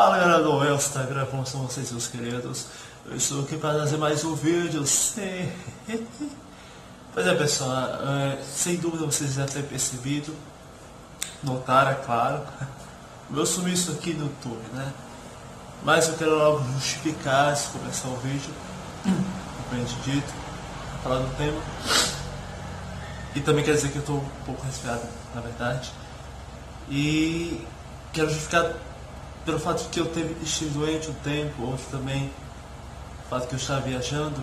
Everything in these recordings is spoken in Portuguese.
Fala galera do Instagram, como são vocês, meus queridos? Eu estou aqui para trazer mais um vídeo. Pois é, pessoal, sem dúvida vocês já devem ter percebido, notaram, é claro, o meu sumiço aqui no YouTube, né? Mas eu quero logo justificar, antes de começar o vídeo, propriamente dito, falar do tema. E também quer dizer que eu estou um pouco resfriado, na verdade. E quero justificar pelo fato de que eu estive doente um tempo, outro também, o fato de que eu estava viajando.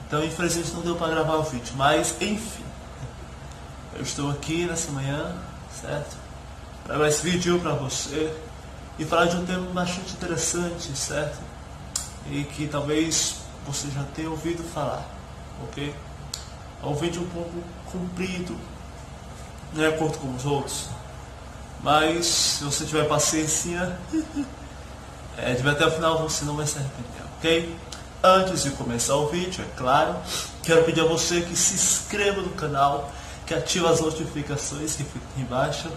Então, infelizmente, não deu para gravar o vídeo. Mas, enfim, eu estou aqui nessa manhã, certo? Para gravar esse vídeo para você e falar de um tema bastante interessante, certo? E que talvez você já tenha ouvido falar, ok? É um vídeo um pouco comprido, não é curto como os outros, mas se você tiver paciência, de ver até o final você não vai se arrepender, ok? Antes de começar o vídeo, é claro, quero pedir a você que se inscreva no canal, que ative as notificações que ficam aqui embaixo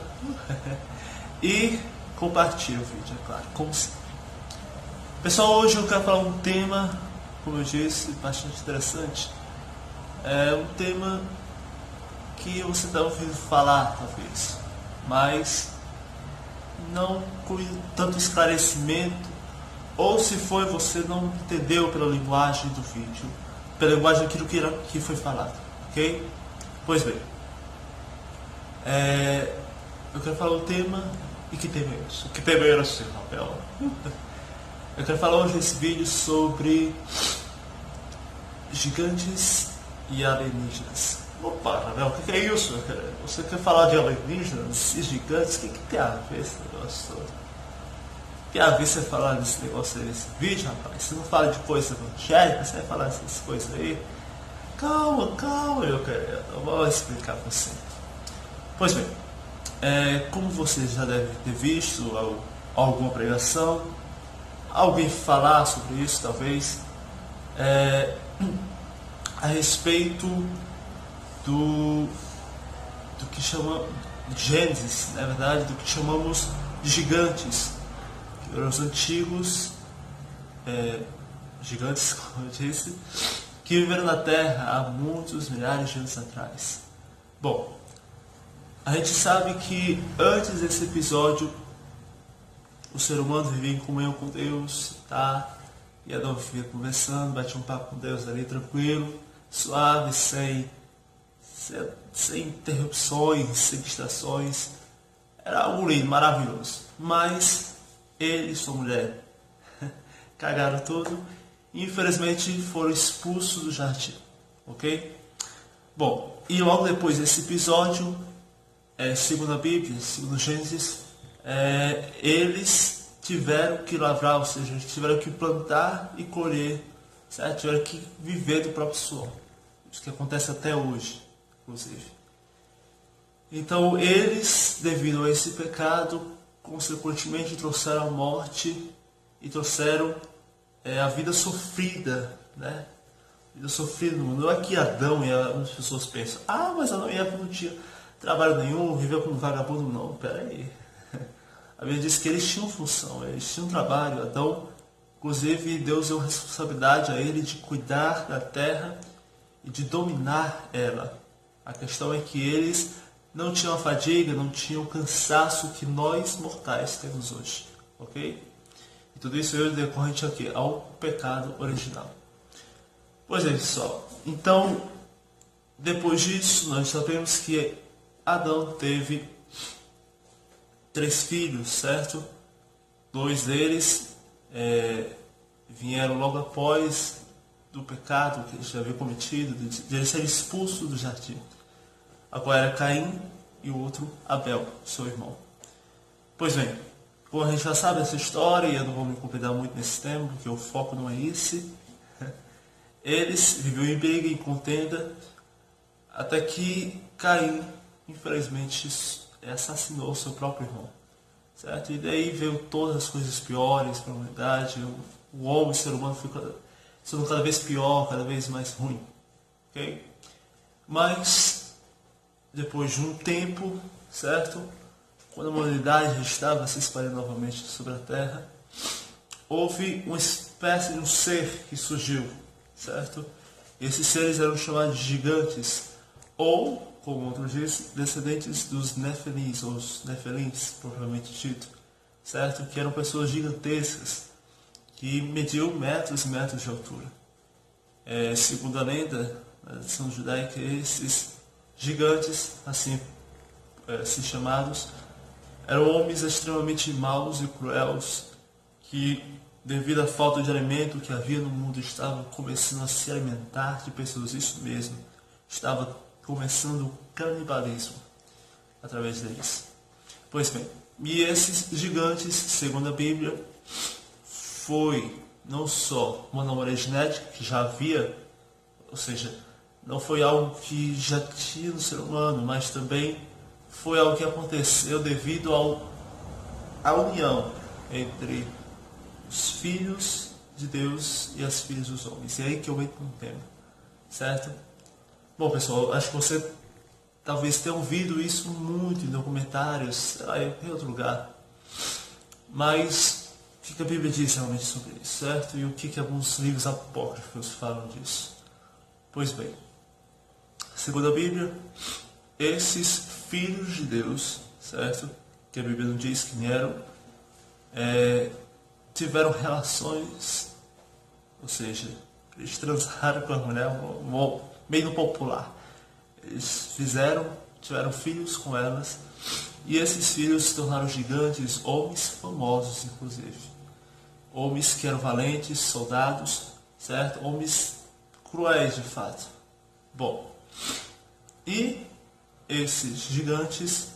e compartilhe o vídeo, é claro, como sempre. Pessoal, hoje eu quero falar um tema, como eu disse, bastante interessante. É um tema que você está ouvindo falar, talvez, mas não com tanto esclarecimento, ou se foi, você não entendeu pela linguagem do vídeo, pela linguagem daquilo que foi falado, ok? Pois bem, eu quero falar um tema, e que tema é isso? Que tema é esse, Rafael? Eu quero falar hoje nesse vídeo sobre gigantes e alienígenas. Opa, Rafael, o que é isso? Você quer falar de alienígenas e gigantes? O que tem a ver esse negócio todo? O que tem a ver você falar desse negócio aí nesse vídeo, rapaz? Você não fala de coisa evangélica, você vai falar dessas coisas aí? Calma, meu querido, eu vou explicar pra você. Pois bem, como vocês já devem ter visto alguma pregação, alguém falar sobre isso, talvez, a respeito do que chama de Gênesis, na verdade, do que chamamos de gigantes, que eram os antigos gigantes, como eu disse, que viveram na Terra há muitos milhares de anos atrás. Bom, a gente sabe que antes desse episódio o ser humano vivia em comunhão com Deus, tá? E Adão vivia conversando, batia um papo com Deus ali tranquilo, suave, sem interrupções, sem distrações. Era algo lindo, maravilhoso. Mas ele e sua mulher cagaram tudo e infelizmente foram expulsos do jardim, ok? Bom, e logo depois desse episódio, segundo a Bíblia, segundo Gênesis, eles tiveram que lavrar, ou seja, tiveram que plantar e colher, certo? Tiveram que viver do próprio suor. Isso que acontece até hoje, inclusive. Então eles, devido a esse pecado, consequentemente trouxeram a morte e trouxeram a vida sofrida, né? Vida sofrida no mundo. Não é que Adão e as pessoas pensam, mas Adão e Eva não tinha trabalho nenhum, viveu como vagabundo. Não, peraí. A Bíblia diz que eles tinham função, eles tinham trabalho. Adão, inclusive, Deus deu responsabilidade a ele de cuidar da terra e de dominar ela. A questão é que eles não tinham a fadiga, não tinham o cansaço que nós mortais temos hoje, ok? E tudo isso é decorrente aqui ao pecado original. Pois é, pessoal. Então, depois disso, nós sabemos que Adão teve 3 filhos, certo? 2 deles vieram logo após do pecado que ele já havia cometido, de ele ser expulso do jardim. Agora era Caim e o outro Abel, seu irmão. Pois bem, como a gente já sabe essa história, e eu não vou me convidar muito nesse tema, porque o foco não é esse. Eles viviam em briga, em contenda, até que Caim, infelizmente, assassinou seu próprio irmão, certo? E daí veio todas as coisas piores para a humanidade. O homem, o ser humano, ficou sendo cada vez pior, cada vez mais ruim, ok? Mas depois de um tempo, certo? Quando a humanidade estava se espalhando novamente sobre a Terra, houve uma espécie de um ser que surgiu, certo? Esses seres eram chamados de gigantes, ou, como outros dizem, descendentes dos Nefelins, ou os Nefelins, propriamente dito, certo? Que eram pessoas gigantescas, que mediam metros e metros de altura. Segundo a lenda, a tradição judaica, esses gigantes, assim se chamados, eram homens extremamente maus e cruéis, que, devido à falta de alimento que havia no mundo, estavam começando a se alimentar de pessoas. Isso mesmo, estava começando o canibalismo através deles. Pois bem, e esses gigantes, segundo a Bíblia, foi não só uma anomalia genética que já havia, ou seja, não foi algo que já tinha no ser humano, mas também foi algo que aconteceu devido à união entre os filhos de Deus e as filhas dos homens. E é aí que eu entro no tema, certo? Bom, pessoal, acho que você talvez tenha ouvido isso muito em documentários, sei lá, em outro lugar. Mas o que a Bíblia diz realmente sobre isso, certo? E o que alguns livros apócrifos falam disso? Pois bem, segundo a Bíblia, esses filhos de Deus, certo? Que a Bíblia não diz quem eram, tiveram relações, ou seja, eles transaram com a mulher, meio no popular. Eles tiveram filhos com elas, e esses filhos se tornaram gigantes, homens famosos, inclusive. Homens que eram valentes, soldados, certo? Homens cruéis, de fato. Bom, e esses gigantes,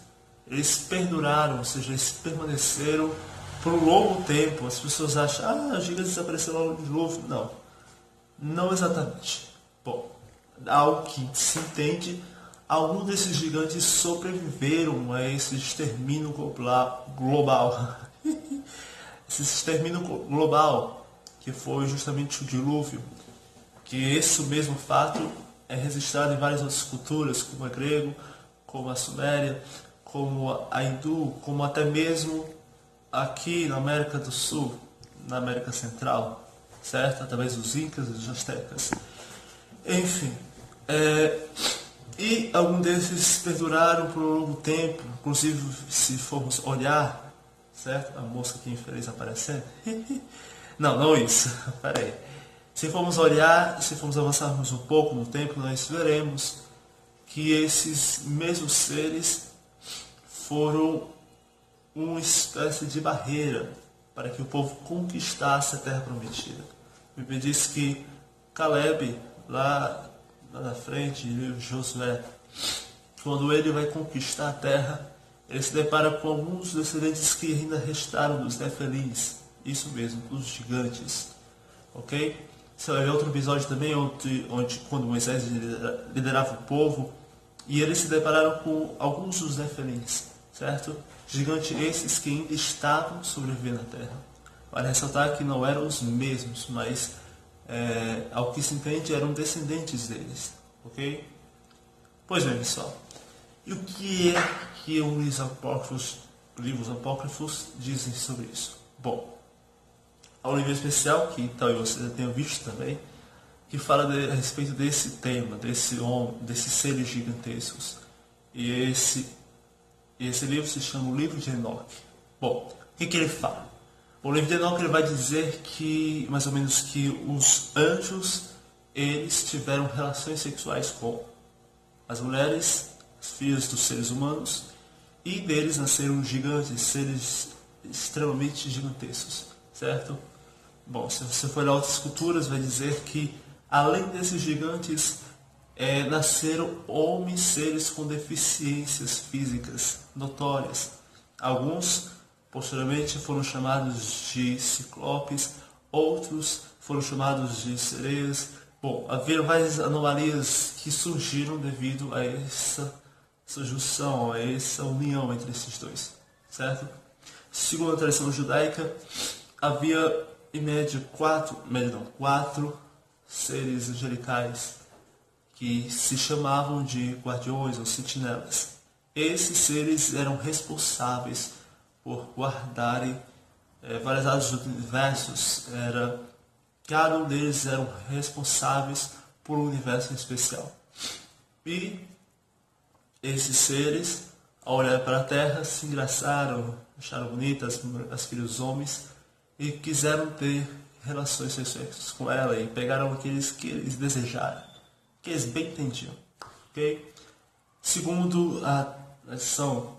eles perduraram, ou seja, eles permaneceram por um longo tempo. As pessoas acham, os gigantes desapareceram de novo. Não, não exatamente. Bom, ao que se entende, alguns desses gigantes sobreviveram a esse extermínio global. Esse extermínio global, que foi justamente o dilúvio, que esse mesmo fato é registrado em várias outras culturas, como a grego, como a suméria, como a hindu, como até mesmo aqui na América do Sul, na América Central, certo? Através dos incas e dos astecas. Enfim, e alguns desses perduraram por um longo tempo, inclusive se formos olhar, certo? A mosca aqui infeliz aparecendo. Não isso, peraí. Se formos olhar, se formos avançarmos um pouco no tempo, nós veremos que esses mesmos seres foram uma espécie de barreira para que o povo conquistasse a terra prometida. A Bíblia diz que Caleb, lá na frente, Josué, quando ele vai conquistar a terra, ele se depara com alguns descendentes que ainda restaram dos Nefelins, isso mesmo, dos gigantes, ok? Você vai ver outro episódio também, onde quando Moisés liderava o povo, e eles se depararam com alguns dos Nefelins, certo? Gigantes esses que ainda estavam sobrevivendo na terra. Vale ressaltar que não eram os mesmos, mas ao que se entende eram descendentes deles, ok? Pois bem, pessoal, e o que é que os livros apócrifos dizem sobre isso? Bom, há um livro especial, que talvez você já tenha visto também, que fala a respeito desse tema, desses seres gigantescos. E esse livro se chama o Livro de Enoque. Bom, o que ele fala? O livro de Enoque ele vai dizer que, mais ou menos, que os anjos, eles tiveram relações sexuais com as mulheres, as filhas dos seres humanos, e deles nasceram gigantes, seres extremamente gigantescos, certo? Bom, se você for olhar outras culturas, vai dizer que, além desses gigantes, nasceram homens, seres com deficiências físicas notórias. Alguns, posteriormente, foram chamados de ciclopes, outros foram chamados de sereias. Bom, havia várias anomalias que surgiram devido a essa junção, a essa união entre esses dois, certo? Segundo a tradição judaica, havia em média quatro seres angelicais que se chamavam de guardiões ou sentinelas. Esses seres eram responsáveis por guardarem várias áreas do universo, cada um deles eram responsáveis por um universo em especial. E esses seres, ao olhar para a Terra, se engraçaram, acharam bonitas as filhas dos homens e quiseram ter relações sexuais com ela e pegaram aqueles que eles desejaram, que eles bem entendiam. Okay? Segundo a tradição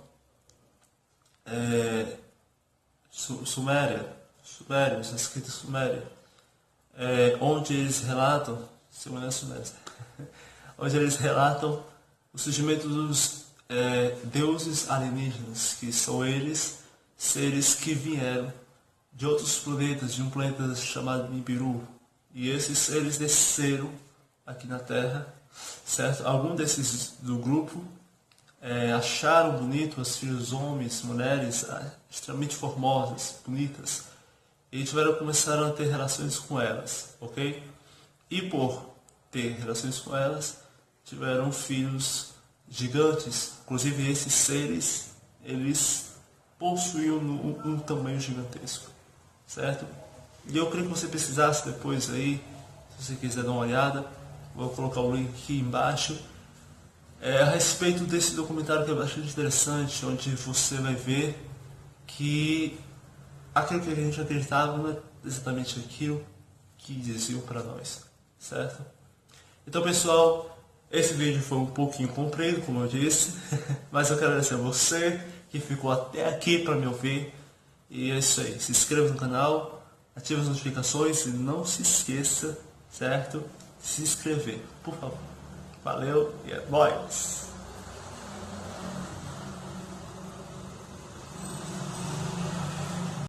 Sumérios, escrita Suméria, onde eles relatam, segundo a Suméria, onde eles relatam o surgimento dos deuses alienígenas, que são eles, seres que vieram de outros planetas, de um planeta chamado Nibiru. E esses seres desceram aqui na Terra, certo? Alguns desses do grupo acharam bonito as filhas dos homens, mulheres extremamente formosas, bonitas, e começaram a ter relações com elas, ok? E por ter relações com elas, tiveram filhos gigantes. Inclusive esses seres, eles possuíam um tamanho gigantesco, certo? E eu queria que você pesquisasse depois aí, se você quiser dar uma olhada, vou colocar o link aqui embaixo, a respeito desse documentário que é bastante interessante, onde você vai ver que aquilo que a gente acreditava não é exatamente aquilo que diziam para nós, certo? Então, pessoal, esse vídeo foi um pouquinho comprido, como eu disse, mas eu quero agradecer a você que ficou até aqui para me ouvir. E é isso aí, se inscreva no canal, ative as notificações e não se esqueça, certo? De se inscrever, por favor. Valeu e é nóis!